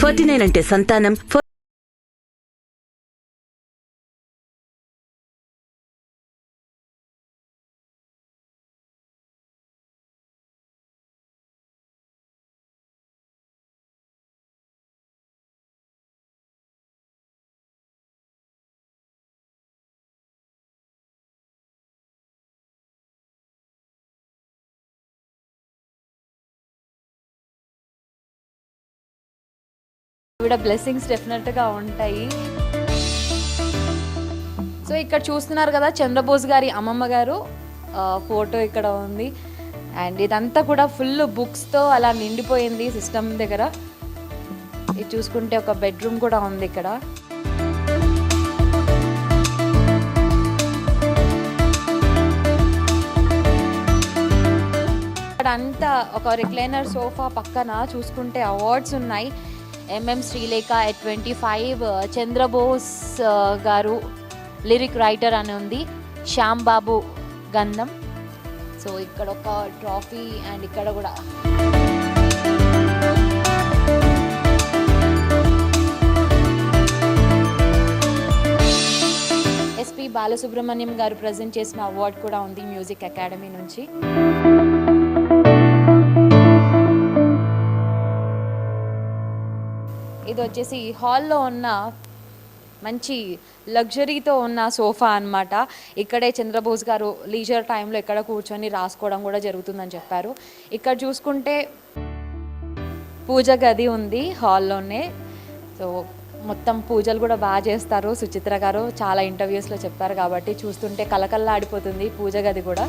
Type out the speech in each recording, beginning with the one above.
49 అంటే సంతానం. బ్లెస్సింగ్స్ డెఫినెట్గా ఉంటాయి. సో ఇక్కడ చూస్తున్నారు కదా చంద్రబోస్ గారి అమ్మమ్మ గారు ఫోటో ఇక్కడ ఉంది. అండ్ ఇదంతా కూడా ఫుల్ బుక్స్తో అలా నిండిపోయింది సిస్టమ్ దగ్గర. ఇది చూసుకుంటే ఒక బెడ్రూమ్ కూడా ఉంది ఇక్కడ. ఇక్కడ అంతా ఒక రిక్లైనర్ సోఫా పక్కన చూసుకుంటే అవార్డ్స్ ఉన్నాయి. ఎంఎం శ్రీలేఖ ఎట్ 25, చంద్రబోస్ గారు లిరిక్ రైటర్ అని ఉంది, శ్యామ్ బాబు గంధం. సో ఇక్కడ ఒక ట్రాఫీ అండ్ ఇక్కడ కూడా ఎస్పి బాలసుబ్రహ్మణ్యం గారు ప్రజెంట్ చేసిన అవార్డు కూడా ఉంది మ్యూజిక్ అకాడమీ నుంచి. ఇది వచ్చేసి హాల్లో ఉన్న మంచి లగ్జరీతో ఉన్న సోఫా అన్నమాట. ఇక్కడే చంద్రబోస్ గారు లీజర్ టైంలో ఇక్కడ కూర్చొని రాసుకోవడం కూడా జరుగుతుందని చెప్పారు. ఇక్కడ చూసుకుంటే పూజ గది ఉంది హాల్లోనే. సో మొత్తం పూజలు కూడా బాగా చేస్తారు. సుచిత్ర గారు చాలా ఇంటర్వ్యూస్లో చెప్పారు కాబట్టి చూస్తుంటే కలకల్లా ఆడిపోతుంది పూజ గది కూడా.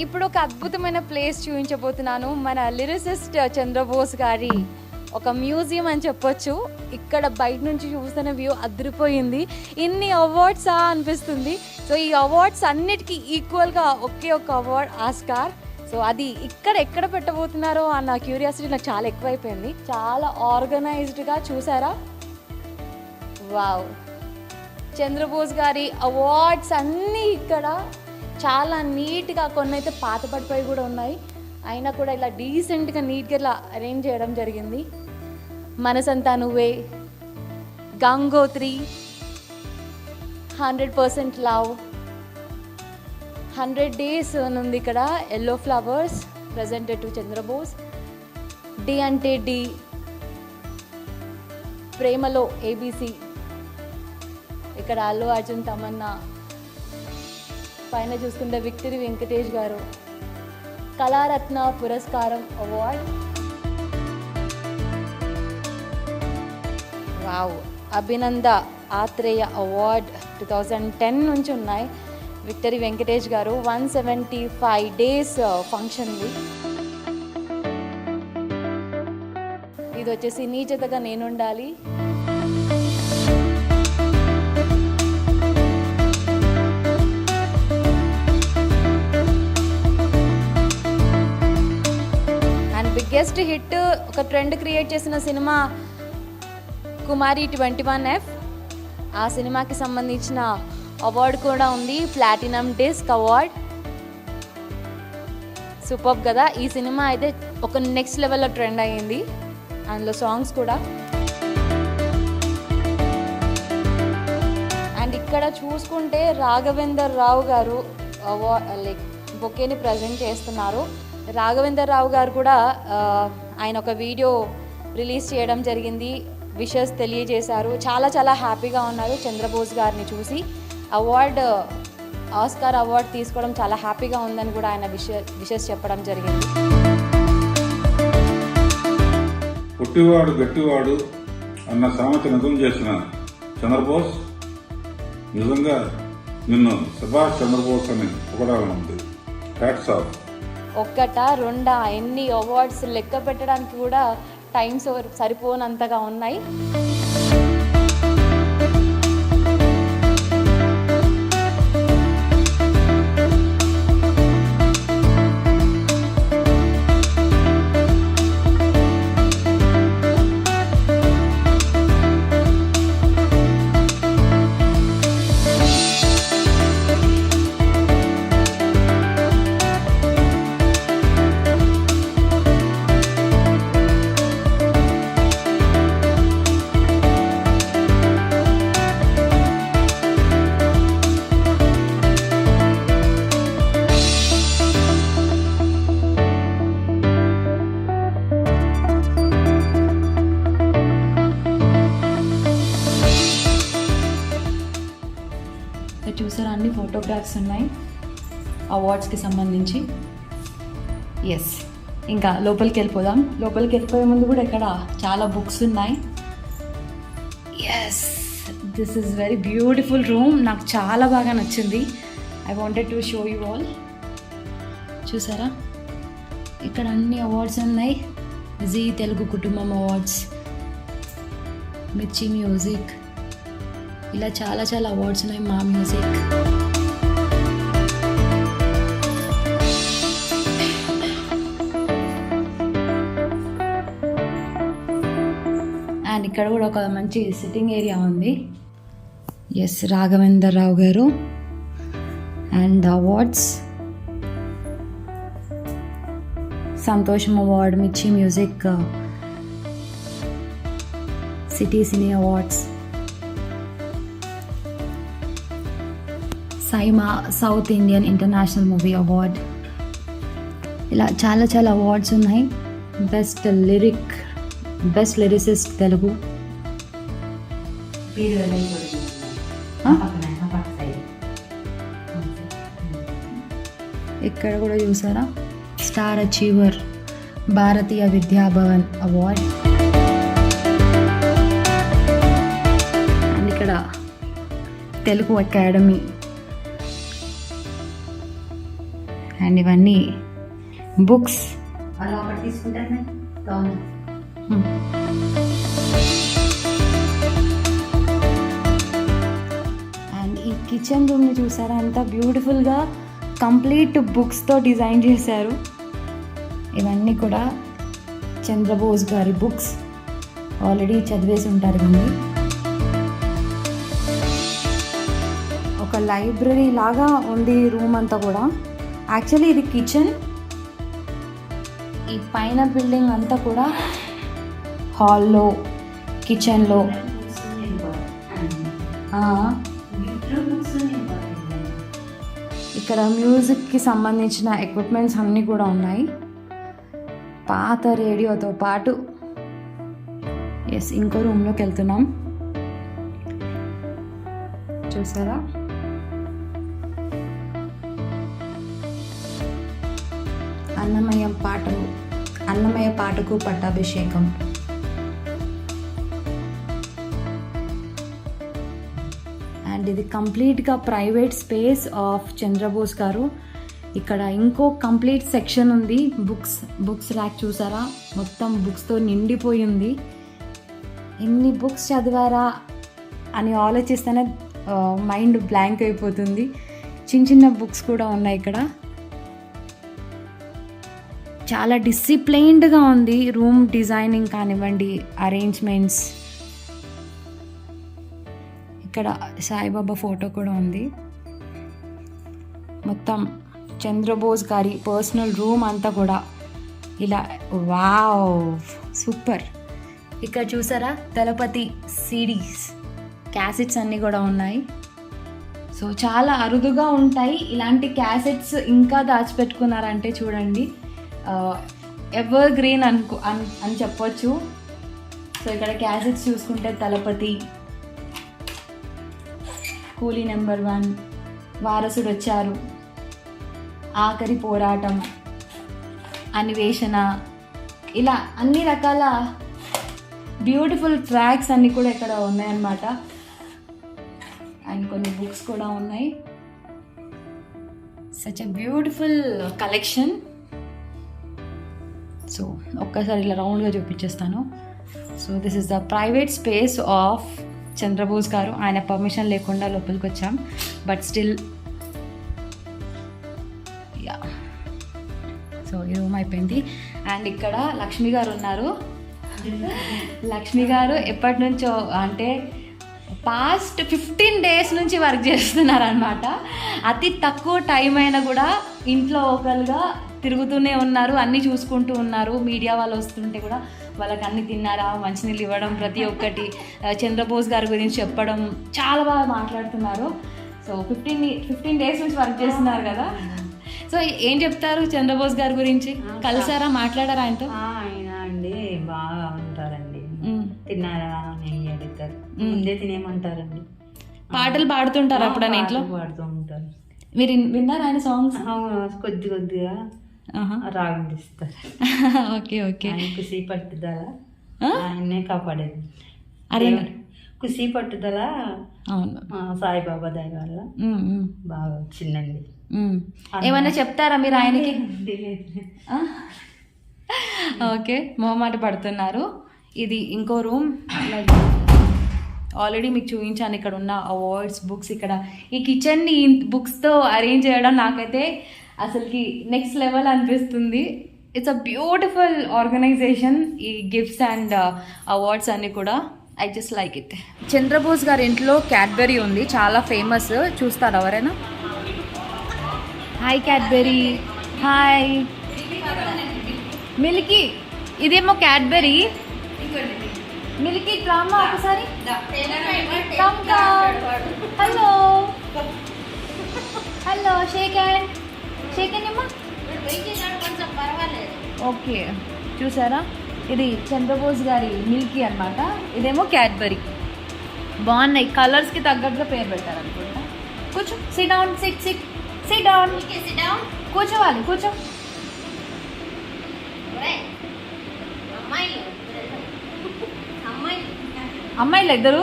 ఇప్పుడు ఒక అద్భుతమైన ప్లేస్ చూపించబోతున్నాను. మన లిరిసిస్ట్ చంద్రబోస్ గారి ఒక మ్యూజియం అని చెప్పొచ్చు. ఇక్కడ బయట నుంచి చూస్తున్న వ్యూ అదిరిపోయింది. ఇన్ని అవార్డ్సా అనిపిస్తుంది. సో ఈ అవార్డ్స్ అన్నిటికీ ఈక్వల్గా ఒకే ఒక అవార్డ్ ఆస్కార్. సో అది ఎక్కడ పెట్టబోతున్నారో అన్న క్యూరియాసిటీ నాకు చాలా ఎక్కువైపోయింది. చాలా ఆర్గనైజ్డ్గా చూసారా, వావ్. చంద్రబోస్ గారి అవార్డ్స్ అన్నీ ఇక్కడ చాలా నీట్గా, కొన్ని అయితే పాత పడిపోయి కూడా ఉన్నాయి, అయినా కూడా ఇలా డీసెంట్గా నీట్గా ఇలా అరేంజ్ చేయడం జరిగింది. మనసంతా నువ్వే, గంగోత్రి, 100% లవ్, 100 days ఉంది ఇక్కడ, yellow flowers presented to Chandrabose, D అంటే డి, ప్రేమలో ABC, ఇక్కడ అల్లు అర్జున్, తమన్నా, పైన చూసుకుంటే విక్టరీ వెంకటేష్ గారు, కళారత్న పురస్కారం అవార్డ్, వావ్, అభినంద ఆత్రేయ అవార్డ్ 2010 నుంచి ఉన్నాయి. విక్టరీ వెంకటేష్ గారు 175 days ఫంక్షన్ది. ఇది వచ్చేసి నీ జతగా నేనుండాలి. బిగ్గెస్ట్ హిట్, ఒక ట్రెండ్ క్రియేట్ చేసిన సినిమా కుమారి 21F. ఆ సినిమాకి సంబంధించిన అవార్డు కూడా ఉంది, ప్లాటినం డిస్క్ అవార్డ్. సూపర్ కదా. ఈ సినిమా అయితే ఒక నెక్స్ట్ లెవెల్లో ట్రెండ్ అయ్యింది, అందులో సాంగ్స్ కూడా. అండ్ ఇక్కడ చూసుకుంటే రాఘవేందర్ రావు గారు లైక్ బొకేని ప్రజెంట్ చేస్తున్నారు. రాఘవేందర్ రావు గారు కూడా ఆయన ఒక వీడియో రిలీజ్ చేయడం జరిగింది, విషెస్ తెలియజేశారు. చాలా హ్యాపీగా ఉన్నారు చంద్రబోస్ గారిని చూసి. ఆస్కార్ అవార్డు తీసుకోవడం చాలా హ్యాపీగా ఉందని కూడా ఆయన విషెస్ చెప్పడం జరిగింది. పుట్టివాడు గట్టివాడు అన్న సామెత నిజం చేసిన చంద్రబోస్ నిజంగా నిన్ను సుభాష్ చంద్రబోస్ అని పొగడాలనుంది. Hats off. ఒక్కటా రెండా ఎన్ని అవార్డ్స్ లెక్క పెట్టడానికి కూడా టైమ్స్ సరిపోనంతగా ఉన్నాయి. అవార్డ్స్కి సంబంధించి. ఎస్, ఇంకా లోపలికి వెళ్ళిపోదాం. లోపలికి వెళ్ళిపోయే ముందు కూడా ఇక్కడ చాలా బుక్స్ ఉన్నాయి. Yes, this is very beautiful room. నాకు చాలా బాగా నచ్చింది. I wanted to show you all. చూసారా, ఇక్కడ అన్ని అవార్డ్స్ ఉన్నాయి. జీ తెలుగు కుటుంబం అవార్డ్స్, మిర్చి మ్యూజిక్, ఇలా చాలా చాలా అవార్డ్స్ ఉన్నాయి. మా మ్యూజిక్, అండ్ ఇక్కడ కూడా ఒక మంచి సిట్టింగ్ ఏరియా ఉంది. ఎస్, రాఘవేందర్ రావు గారు and awards, Santosham award, Mirchi music, city cine awards, SIIMA south Indian international movie award, ఇలా చాలా చాలా అవార్డ్స్ ఉన్నాయి. Best lyricist Telugu. ఇక్కడ కూడా చూసారా, స్టార్ అచీవర్, భారతీయ విద్యాభవన్ అవార్డ్. అండ్ ఇక్కడ తెలుగు అకాడమీ. అండ్ ఇవన్నీ బుక్స్. అండ్ ఈ కిచెన్ రూమ్ని చూసారా, అంత బ్యూటిఫుల్గా కంప్లీట్ బుక్స్తో డిజైన్ చేశారు. ఇవన్నీ కూడా చంద్రబోస్ గారి బుక్స్, ఆల్రెడీ చదివేసి ఉంటారు కానీ. ఒక లైబ్రరీ లాగా ఉంది రూమ్ అంతా కూడా. యాక్చువల్లీ ఇది కిచెన్. ఈ పైన బిల్డింగ్ అంతా కూడా హాల్లో, కిచెన్లో ఇక్కడ మ్యూజిక్కి సంబంధించిన ఎక్విప్మెంట్స్ అన్నీ కూడా ఉన్నాయి. పాత రేడియోతో పాటు. ఎస్, ఇంకో రూమ్లోకి వెళ్తున్నాం. చూసారా, అన్నమయ్య పాటకు పట్టాభిషేకం. అండ్ ఇది కంప్లీట్గా ప్రైవేట్ స్పేస్ ఆఫ్ చంద్రబోస్ గారు. ఇక్కడ ఇంకో కంప్లీట్ సెక్షన్ ఉంది. బుక్స్ ర్యాక్ చూసారా, మొత్తం బుక్స్తో నిండిపోయింది. ఎన్ని బుక్స్ చదివారా అని ఆలోచిస్తేనే మైండ్ బ్లాంక్ అయిపోతుంది. చిన్న చిన్న బుక్స్ కూడా ఉన్నాయి ఇక్కడ. చాలా డిసిప్లైన్డ్గా ఉంది రూమ్ డిజైనింగ్ కానివ్వండి, అరేంజ్మెంట్స్. ఇక్కడ సాయిబాబా ఫోటో కూడా ఉంది. మొత్తం చంద్రబోస్ గారి పర్సనల్ రూమ్ అంతా కూడా ఇలా. Wow, super. ఇక్కడ చూసారా, దళపతి సిడీస్, క్యాసెట్స్ అన్నీ కూడా ఉన్నాయి. సో చాలా అరుదుగా ఉంటాయి ఇలాంటి క్యాసెట్స్. ఇంకా దాచిపెట్టుకున్నారంటే చూడండి, ఎవర్ గ్రీన్ అని చెప్పొచ్చు. సో ఇక్కడ క్యాసెట్స్ చూసుకుంటే దళపతి, కూలీ నెంబర్ 1, వారసుడు వచ్చారు, ఆఖరి పోరాటం, అన్వేషణ, ఇలా అన్ని రకాల బ్యూటిఫుల్ ట్రాక్స్ అన్నీ కూడా ఇక్కడ ఉన్నాయన్నమాట. అండ్ కొన్ని బుక్స్ కూడా ఉన్నాయి. Such a beautiful collection. So ఒక్కసారి ఇలా రౌండ్గా చూపించేస్తాను. So this is the private space of Chandrabose garu. ఆయన పర్మిషన్ లేకుండా లోపలికి వచ్చాం, బట్ స్టిల్ యా. సో ఈ రూమ్ అయిపోయింది. అండ్ ఇక్కడ లక్ష్మి గారు ఉన్నారు. లక్ష్మి గారు ఎప్పటి నుంచో అంటే పాస్ట్ 15 days నుంచి వర్క్ చేస్తున్నారు అనమాట. అతి తక్కువ టైం అయినా కూడా ఇంట్లో ఒకరుగా తిరుగుతూనే ఉన్నారు, అన్నీ చూసుకుంటూ ఉన్నారు. మీడియా వాళ్ళు వస్తుంటే కూడా వాళ్ళకి అన్ని తిన్నారా, మంచినీళ్ళు ఇవ్వడం, ప్రతి ఒక్కటి చంద్రబోస్ గారి గురించి చెప్పడం, చాలా బాగా మాట్లాడుతున్నారు. సో 15 days నుంచి వర్క్ చేస్తున్నారు కదా. సో ఏం చెప్తారు చంద్రబోస్ గారి గురించి? కలిసారా, మాట్లాడారా ఆయనతో? ఆయన అండి బాగా ఉంటారండి. తిన్నారా అని అడుగుతారు, ముందే తినేమంటారండి. పాటలు పాడుతుంటారు అప్పుడు ఇంట్లో? పాడుతూ ఉంటారు. మీరు విన్నారా ఆయన సాంగ్స్? కొద్ది కొద్దిగా రాగం తీస్తారు. Okay okay. ఆయన కుసి పట్టుదల ఆయన్నే కాపాడేది. అరే కుసి పట్టుదల అవును, సాయిబాబా దయ వల్ల బాగా వచ్చిందండి. ఏమన్నా చెప్తారా మీరు ఆయనకి? ఓకే, మొహమాట పడుతున్నారు. ఇది ఇంకో రూమ్. ఆల్రెడీ మీకు చూపించాను ఇక్కడ ఉన్న అవార్డ్స్, బుక్స్. ఇక్కడ ఈ కిచెన్ని బుక్స్తో అరేంజ్ చేయడం నాకైతే అసలుకి నెక్స్ట్ లెవెల్ అనిపిస్తుంది. It's a beautiful organization. ఈ గిఫ్ట్స్ అండ్ అవార్డ్స్ అన్నీ కూడా I just like it. Chandrabose గారి ఇంట్లో క్యాడ్బెరీ ఉంది, చాలా ఫేమస్. చూస్తారా ఎవరైనా? Hi Cadbury. Hi Milky. ఇదేమో క్యాడ్బెరీ. మిల్కీ డ్రామా ఒకసారి. Hello hello, shake hand. Shake hand అమ్మా. ఓకే, చూసారా? ఇది చంద్రబోస్ గారి మిల్కీ అన్నమాట. ఇదేమో క్యాడ్బరీ. బాగున్నాయి, కలర్స్కి తగ్గట్టుగా పేరు పెట్టారు అనుకుంటా. కూర్చో, సిట్ డౌన్. SIT down. కూర్చోవాలి, కూర్చో. అమ్మాయిలు ఇద్దరు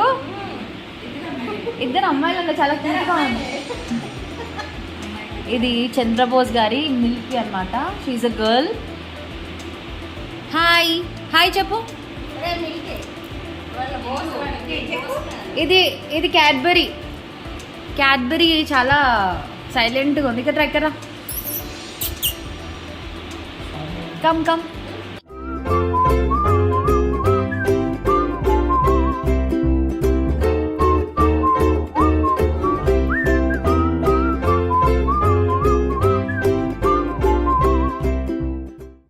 అమ్మాయిలు చాలా క్యూట్గా ఉంది. ఇది చంద్రబోస్ గారి మిల్కీ అన్నమాట. She's a girl. Hi hi చెప్పు. ఇది క్యాడ్బరీ చాలా సైలెంట్గా ఉంది. ఇక్కడ కమ్